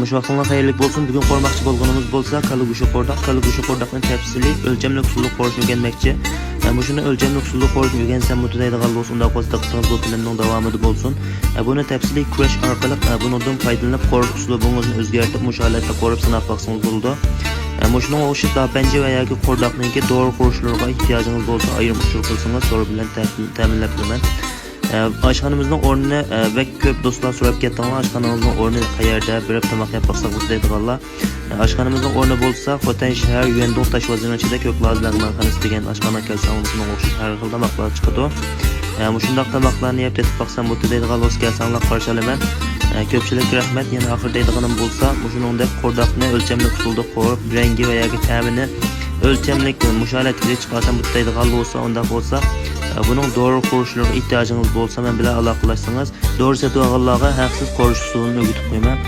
Şu vaxtınlar xeyirlik bolsun. Bugün qo'rmoqchi bo'lganimiz bo'lsa, kala go'sha qo'rdoq. Kala go'sha qo'rdoqning tafsili o'lchamli usulda qo'rishni o'rganmoqchi. Shuni o'lchamli usulda qo'rishni o'rgansam mutadaydigan bo'lsa, unda qo'zdiqtingiz bu filmning davomida bo'lsin. Buni tafsili kurash orqali bundan foydalanib qo'rish uslubingizni o'zgartirib, musholatda qo'rib sinab boqsangiz bo'ladi. Şunun o'xshash dapanji va yoki qo'rdoqningki doğru qurishlarga ehtiyojingiz bo'lsa, ayrim usul qilsangiz so'ra bilan ta'minlab beraman. Aşxanamızın o'rnini ve ko'p do'stlar so'rab ketdilar. Aşxanamızın o'rni qayerda, bir tamoq yeb boqsak deydiganlar. Aşxanamızın o'rni bo'lsa, Xotan shahar Yuandong tash vazirning ichida ko'p Lagman degan aşxana kelsangiz, bunga o'xshash har xil tamoqlar chiqadi. Shundaq tamoqlarni yeb tetib boqsam bo'ldi deydigan do'st kelsangiz qarshi olaman. Ko'pchilik rahmat. Yana oxir deydiganim bo'lsa, shuningdek qo'rdoqni o'lchamli usulda qo'rib, rangi va yoki ta'mini ölçemlik mushalatga chiqarsam deydigan bo'lsa, unda bo'lsa bunun doğru qurishlarga ehtiyojingiz bo'lsa, men bilan aloqalashsangiz, doğru sotib olganlarga haqsiz qurish usulini o'rgatib qo'yaman.